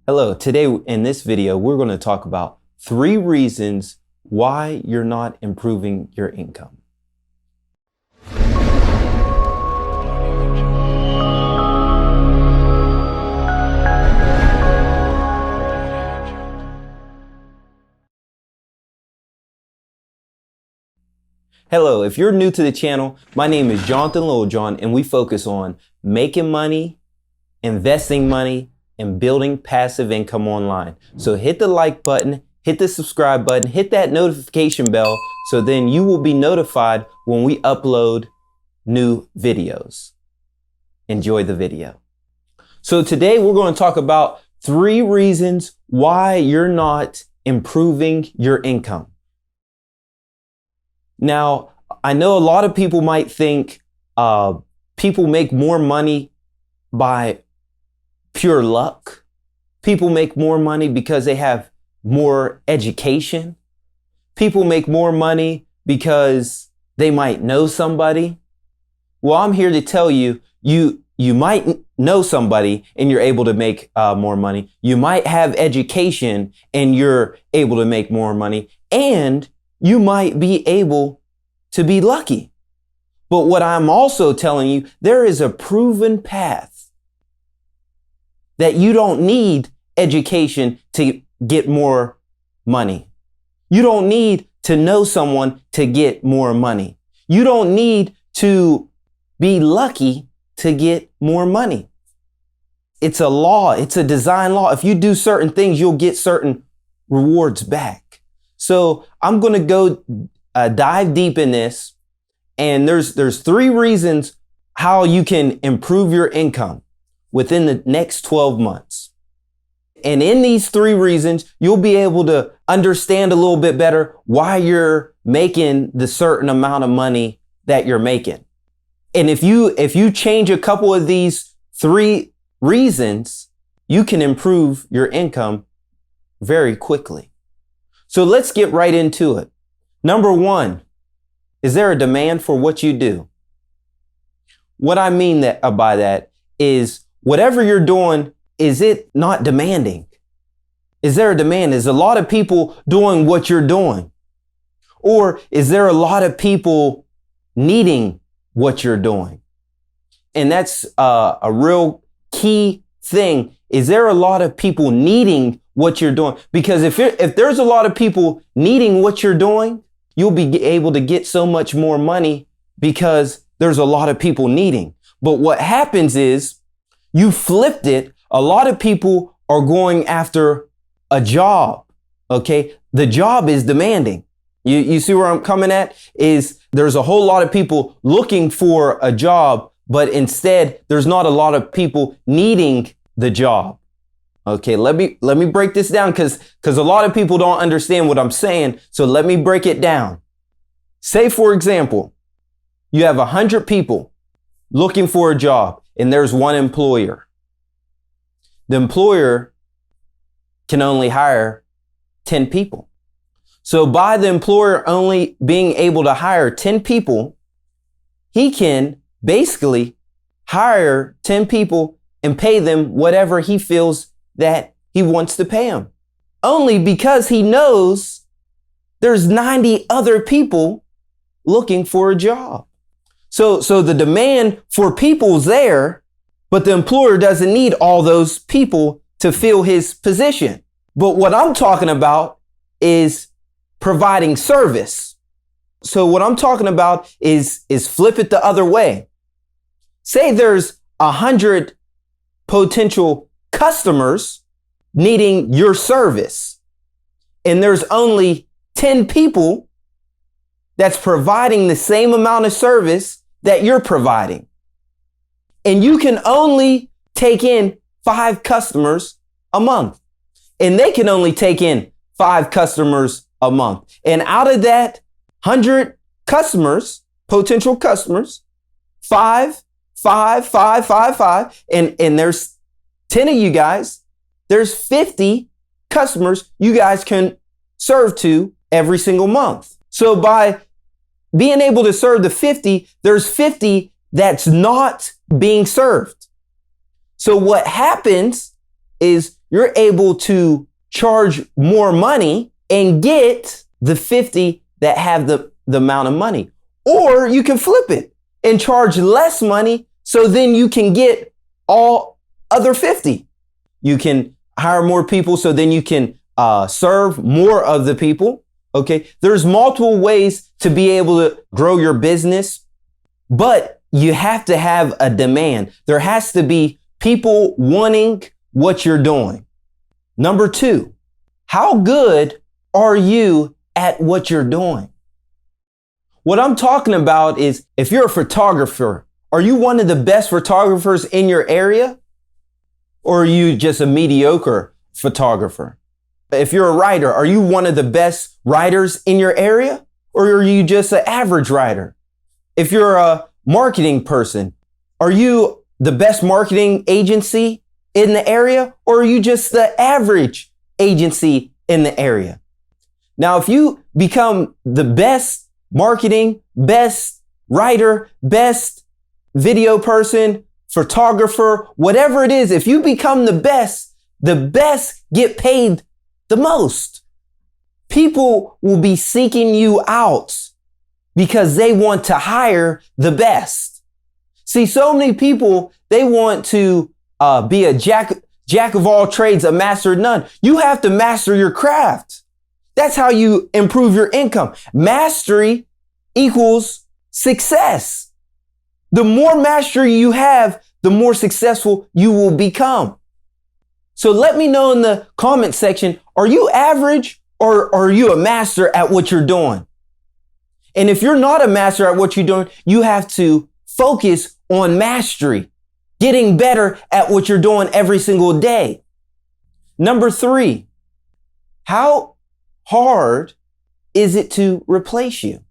Hello, today in this video, we're going to talk about 3 reasons why you're not improving your income. Hello, if you're new to the channel, my name is Jonathan Littlejohn, and we focus on making money, investing money, and building passive income online. So hit the like button, hit the subscribe button, hit that notification bell, so then you will be notified when we upload new videos. Enjoy the video. So today we're going to talk about 3 reasons why you're not improving your income. Now, I know a lot of people might think people make more money by pure luck. People make more money because they have more education. People make more money because they might know somebody. Well, I'm here to tell you, you might know somebody and you're able to make more money. You might have education and you're able to make more money. And you might be able to be lucky. But what I'm also telling you, there is a proven path that you don't need education to get more money. You don't need to know someone to get more money. You don't need to be lucky to get more money. It's a law. It's a design law. If you do certain things, you'll get certain rewards back. So I'm going to go dive deep in this. And there's 3 reasons how you can improve your income within the next 12 months. And in these 3 reasons, you'll be able to understand a little bit better why you're making the certain amount of money that you're making. And if you change a couple of these 3 reasons, you can improve your income very quickly. So let's get right into it. Number 1, is there a demand for what you do? What I mean by that is, whatever you're doing, is it not demanding? Is there a demand? Is a lot of people doing what you're doing? Or is there a lot of people needing what you're doing? And that's a real key thing. Is there a lot of people needing what you're doing? Because if there's a lot of people needing what you're doing, you'll be able to get so much more money because there's a lot of people needing. But what happens is, you flipped it. A lot of people are going after a job. Okay. The job is demanding. You see where I'm coming at? Is there's a whole lot of people looking for a job, but instead there's not a lot of people needing the job. Okay. Let me break this down because a lot of people don't understand what I'm saying. So let me break it down. Say, for example, you have 100 people looking for a job. And there's one employer. The employer can only hire 10 people. So by the employer only being able to hire 10 people, he can basically hire 10 people and pay them whatever he feels that he wants to pay them. Only because he knows there's 90 other people looking for a job. So the demand for people's there, but the employer doesn't need all those people to fill his position. But what I'm talking about is providing service. So what I'm talking about is flip it the other way. Say there's 100 potential customers needing your service, and there's only 10 people that's providing the same amount of service that you're providing. And you can only take in 5 customers a month. And they can only take in 5 customers a month. And out of that 100 customers, potential customers, 5, and there's 10 of you guys, there's 50 customers you guys can serve to every single month. So by being able to serve the 50, there's 50 that's not being served. So what happens is you're able to charge more money and get the 50 that have the amount of money. Or you can flip it and charge less money, so then you can get all other 50. You can hire more people, so then you can serve more of the people. Okay. There's multiple ways to be able to grow your business, but you have to have a demand. There has to be people wanting what you're doing. Number 2, how good are you at what you're doing? What I'm talking about is, if you're a photographer, are you one of the best photographers in your area? Or are you just a mediocre photographer? If you're a writer, are you one of the best writers in your area? Or are you just an average writer? If you're a marketing person, are you the best marketing agency in the area? Or are you just the average agency in the area? Now, if you become the best marketing, best writer, best video person, photographer, whatever it is, if you become the best get paid the most. People will be seeking you out because they want to hire the best. See, so many people, they want to be a jack of all trades, a master of none. You have to master your craft. That's how you improve your income. Mastery equals success. The more mastery you have, the more successful you will become. So let me know in the comment section, are you average or are you a master at what you're doing? And if you're not a master at what you're doing, you have to focus on mastery, getting better at what you're doing every single day. Number 3, how hard is it to replace you?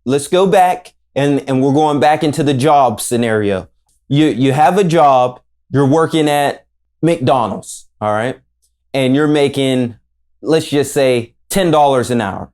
Let's go back and we're going back into the job scenario. You have a job, you're working at McDonald's, all right? And you're making, let's just say, $10 an hour.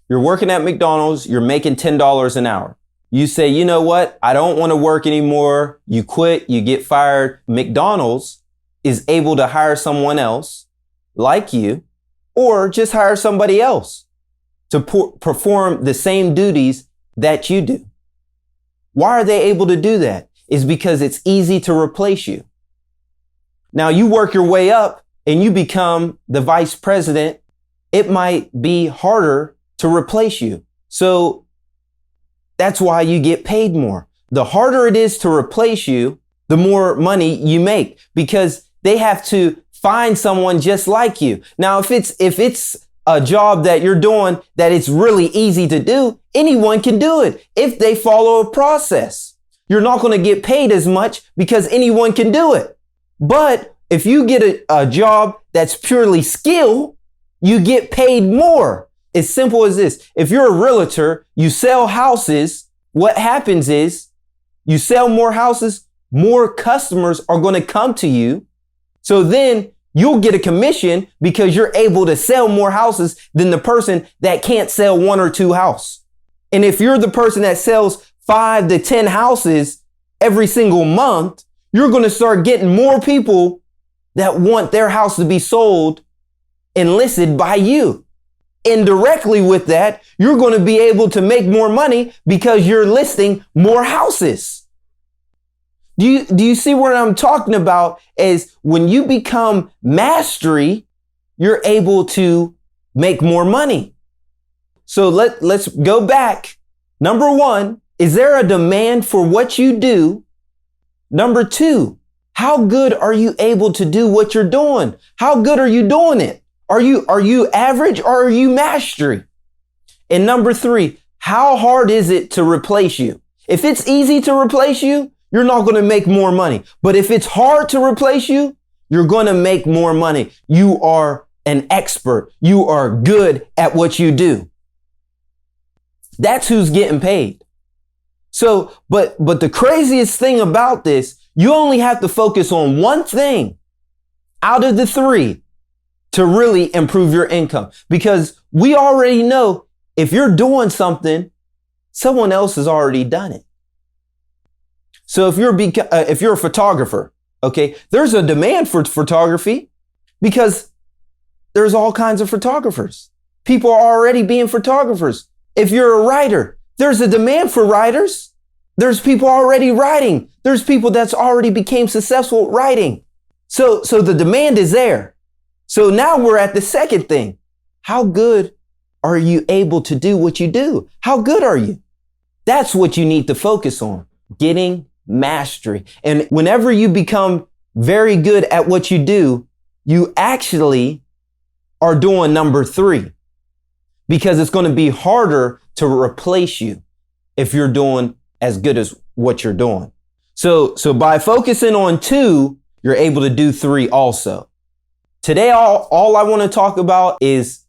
You're working at McDonald's, you're making $10 an hour. You say, you know what? I don't want to work anymore. You quit, you get fired. McDonald's is able to hire someone else like you, or just hire somebody else to perform the same duties that you do. Why are they able to do that? It's because it's easy to replace you. Now you work your way up and you become the vice president. It might be harder to replace you. So that's why you get paid more. The harder it is to replace you, the more money you make, because they have to find someone just like you. Now, if it's a job that you're doing that it's really easy to do, anyone can do it if they follow a process. You're not going to get paid as much because anyone can do it. But if you get a job that's purely skill, you get paid more. It's simple as this. If you're a realtor, you sell houses, what happens is you sell more houses, more customers are going to come to you. So then you'll get a commission because you're able to sell more houses than the person that can't sell 1 or 2 houses. And if you're the person that sells 5 to 10 houses every single month, you're going to start getting more people that want their house to be sold and listed by you. Indirectly with that, you're going to be able to make more money because you're listing more houses. Do you see what I'm talking about? Is when you become mastery, you're able to make more money. So let's go back. Number 1, is there a demand for what you do? Number 2, how good are you able to do what you're doing? How good are you doing it? Are you average or are you mastery? And number 3, how hard is it to replace you? If it's easy to replace you, you're not going to make more money. But if it's hard to replace you, you're going to make more money. You are an expert. You are good at what you do. That's who's getting paid. So, but the craziest thing about this, you only have to focus on one thing out of the 3 to really improve your income. Because we already know if you're doing something, someone else has already done it. So if you're a photographer, okay, there's a demand for photography. because there's all kinds of photographers. People are already being photographers. If you're a writer, there's a demand for writers. There's people already writing. There's people that's already became successful writing. So the demand is there. So now we're at the second thing. How good are you able to do what you do? How good are you? That's what you need to focus on, getting mastery. And whenever you become very good at what you do, you actually are doing number 3, because it's going to be harder to replace you if you're doing as good as what you're doing. So by focusing on 2, you're able to do 3 also. Today, all I want to talk about is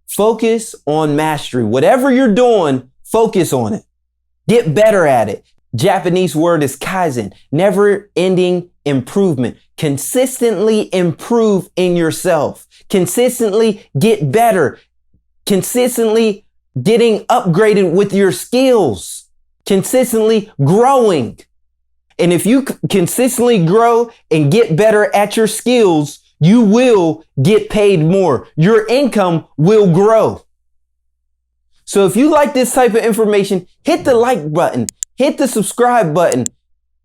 focus on mastery. Whatever you're doing, focus on it. Get better at it. Japanese word is kaizen, never ending improvement. Consistently improve in yourself. Consistently get better. Consistently getting upgraded with your skills. Consistently growing. And if you consistently grow and get better at your skills, you will get paid more. Your income will grow. So if you like this type of information, hit the like button, hit the subscribe button,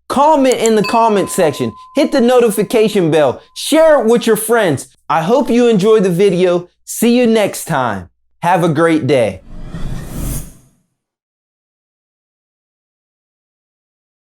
comment in the comment section, hit the notification bell, share it with your friends. I hope you enjoyed the video. See you next time. Have a great day.